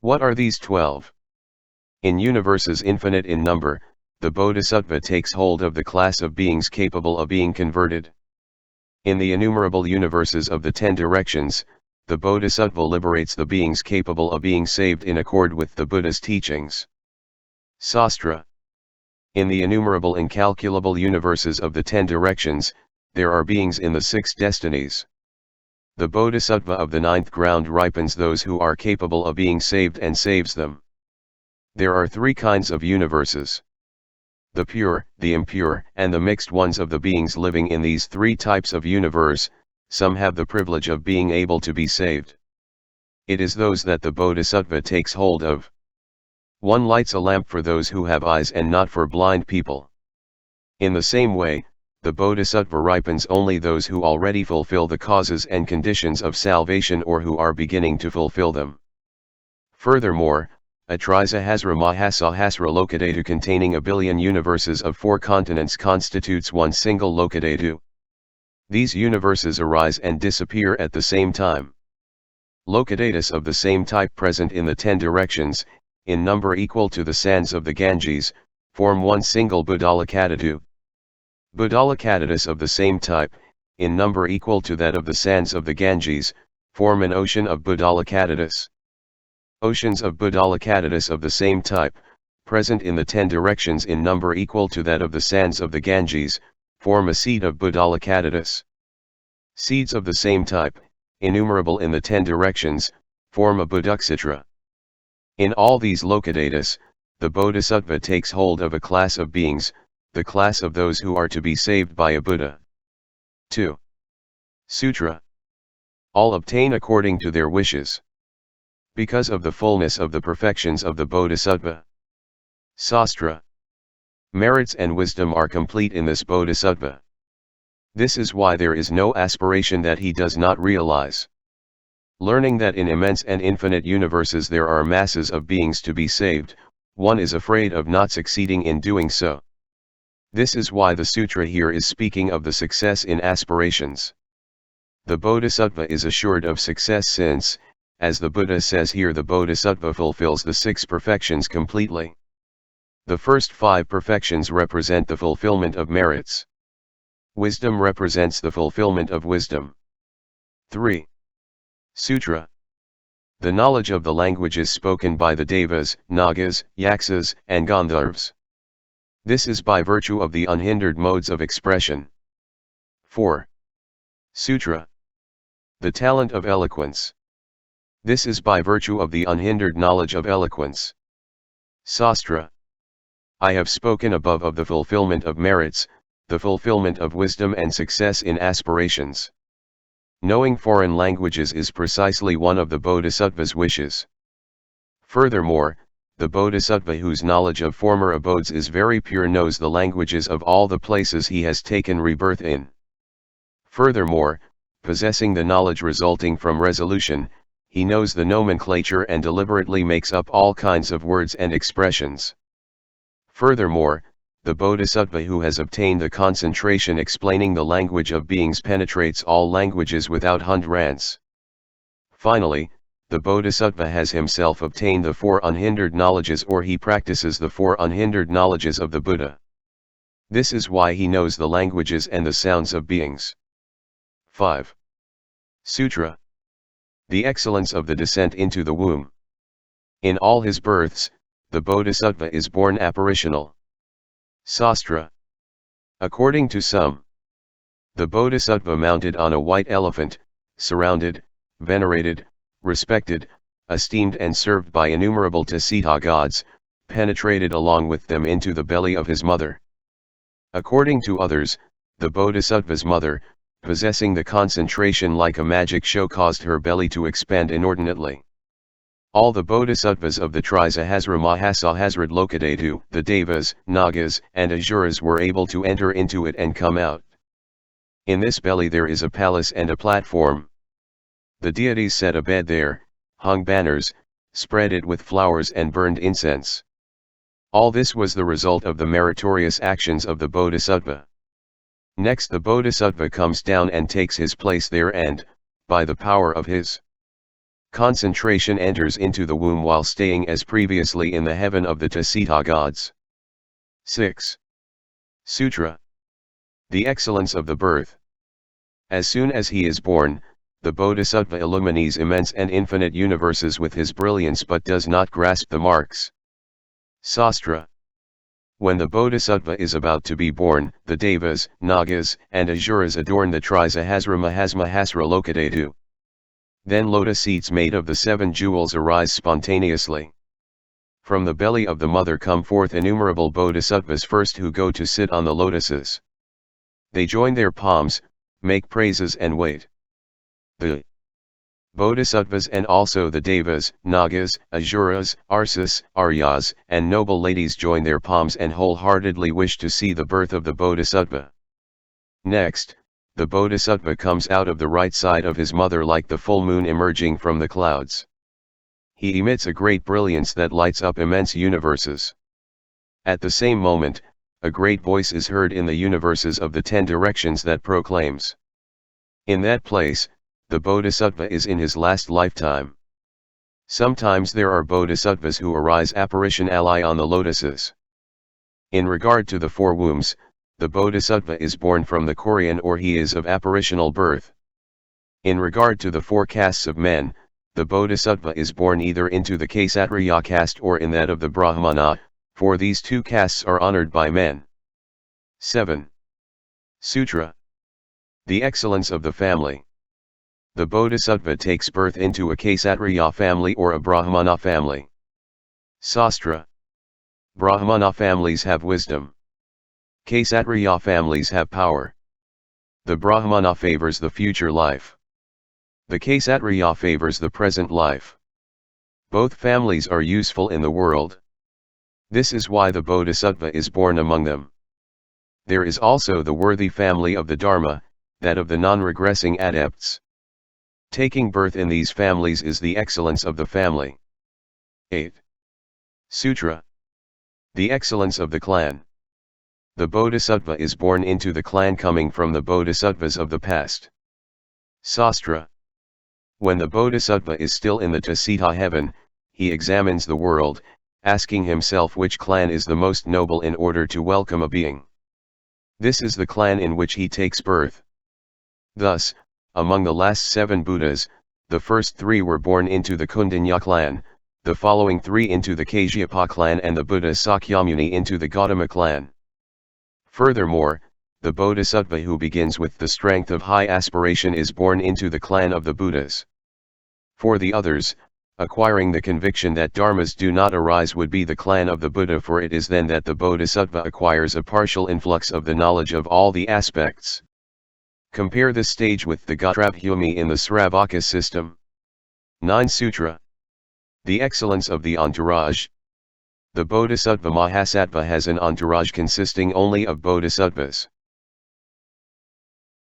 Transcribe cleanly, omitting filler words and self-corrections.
What are these 12? In universes infinite in number, the Bodhisattva takes hold of the class of beings capable of being converted. In the innumerable universes of the 10 directions, the Bodhisattva liberates the beings capable of being saved in accord with the Buddha's teachings. Sastra. In the innumerable incalculable universes of the 10 directions, there are beings in the 6 destinies. The Bodhisattva of the 9th ground ripens those who are capable of being saved and saves them. There are 3 kinds of universes: the pure, the impure, and the mixed ones. Of the beings living in these 3 types of universe, some have the privilege of being able to be saved. It is those that the Bodhisattva takes hold of. 1 lights a lamp for those who have eyes and not for blind people. In the same way, the Bodhisattva ripens only those who already fulfill the causes and conditions of salvation or who are beginning to fulfill them. Furthermore, a trisahasramahasahasradlokadhatu containing a billion universes of 4 continents constitutes one single lokadhatu. These universes arise and disappear at the same time. Lokadhatus of the same type present in the 10 directions, in number equal to the sands of the Ganges, form one single Buddhalokadhatu. Buddhalokadhatus of the same type, in number equal to that of the sands of the Ganges, form an ocean of Buddhalokadhatus. Oceans of Buddhalokadhatus of the same type, present in the 10 directions in number equal to that of the sands of the Ganges, form a seed of Buddhalokadhatus. Seeds of the same type, innumerable in the 10 directions, form a Buddhisutra. In all these Lokadhatus, the Bodhisattva takes hold of a class of beings, the class of those who are to be saved by a Buddha. 2. Sutra. All obtain according to their wishes, because of the fullness of the perfections of the Bodhisattva. Sastra. Merits and wisdom are complete in this Bodhisattva. This is why there is no aspiration that he does not realize. Learning that in immense and infinite universes there are masses of beings to be saved, one is afraid of not succeeding in doing so. This is why the sutra here is speaking of the success in aspirations. The Bodhisattva is assured of success since, as the Buddha says here, the Bodhisattva fulfills the 6 perfections completely. The first 5 perfections represent the fulfillment of merits. Wisdom represents the fulfillment of wisdom. 3. Sutra. The knowledge of the languages spoken by the devas, nagas, yaksas, and gandharvas. This is by virtue of the unhindered modes of expression. 4. Sutra. The talent of eloquence. This is by virtue of the unhindered knowledge of eloquence. Sastra. I have spoken above of the fulfillment of merits, the fulfillment of wisdom and success in aspirations. Knowing foreign languages is precisely one of the Bodhisattva's wishes. Furthermore, the Bodhisattva whose knowledge of former abodes is very pure knows the languages of all the places he has taken rebirth in. Furthermore, possessing the knowledge resulting from resolution, he knows the nomenclature and deliberately makes up all kinds of words and expressions. Furthermore, the Bodhisattva who has obtained the concentration explaining the language of beings penetrates all languages without hindrance. Finally, the Bodhisattva has himself obtained the 4 unhindered knowledges, or he practices the 4 unhindered knowledges of the Buddha. This is why he knows the languages and the sounds of beings. 5. Sutra. The excellence of the descent into the womb. In all his births, the Bodhisattva is born apparitional. Sastra. According to some, the Bodhisattva mounted on a white elephant, surrounded, venerated, respected, esteemed and served by innumerable Tusita gods, penetrated along with them into the belly of his mother. According to others, the Bodhisattva's mother, possessing the concentration like a magic show, caused her belly to expand inordinately. All the Bodhisattvas of the trisahasramahasahasradlokadhatu, the devas, nagas, and asuras were able to enter into it and come out. In this belly there is a palace and a platform. The deities set a bed there, hung banners, spread it with flowers and burned incense. All this was the result of the meritorious actions of the Bodhisattva. Next the Bodhisattva comes down and takes his place there and, by the power of his Concentration enters into the womb while staying as previously in the heaven of the Tusita gods. 6. Sutra. The excellence of the birth. As soon as he is born, the Bodhisattva illumines immense and infinite universes with his brilliance but does not grasp the marks. Sastra. When the Bodhisattva is about to be born, the devas, nagas, and asuras adorn the trisahasramahasahasradlokadhatu. Then lotus seeds made of the 7 jewels arise spontaneously. From the belly of the mother come forth innumerable bodhisattvas first who go to sit on the lotuses. They join their palms, make praises and wait. The bodhisattvas and also the devas, nagas, asuras, aryas, and noble ladies join their palms and wholeheartedly wish to see the birth of the bodhisattva. Next, the bodhisattva comes out of the right side of his mother like the full moon emerging from the clouds. He emits a great brilliance that lights up immense universes. At the same moment, a great voice is heard in the universes of the 10 directions that proclaims. In that place, the bodhisattva is in his last lifetime. Sometimes there are bodhisattvas who arise apparitionally on the lotuses. In regard to the 4 wombs, the bodhisattva is born from the Korean or he is of apparitional birth. In regard to the 4 castes of men, the bodhisattva is born either into the Kshatriya caste or in that of the Brahmana, for these 2 castes are honored by men. 7. Sutra. The excellence of the family. The bodhisattva takes birth into a Kshatriya family or a Brahmana family. Sastra. Brahmana families have wisdom. Kshatriya families have power. The Brahmana favors the future life. The Kshatriya favors the present life. Both families are useful in the world. This is why the bodhisattva is born among them. There is also the worthy family of the Dharma, that of the non-regressing adepts. Taking birth in these families is the excellence of the family. 8. Sutra. The excellence of the clan. The bodhisattva is born into the clan coming from the bodhisattvas of the past. Sastra. When the bodhisattva is still in the Tusita heaven, he examines the world, asking himself which clan is the most noble in order to welcome a being. This is the clan in which he takes birth. Thus, among the last 7 Buddhas, the first 3 were born into the Kundanya clan, the following 3 into the Kashyapa clan and the Buddha Sakyamuni into the Gautama clan. Furthermore, the bodhisattva who begins with the strength of high aspiration is born into the clan of the Buddhas. For the others, acquiring the conviction that dharmas do not arise would be the clan of the Buddha, for it is then that the bodhisattva acquires a partial influx of the knowledge of all the aspects. Compare this stage with the Gotrabhumi in the Sravaka system. 9. Sutra. The excellence of the entourage. The Bodhisattva Mahasattva has an entourage consisting only of bodhisattvas.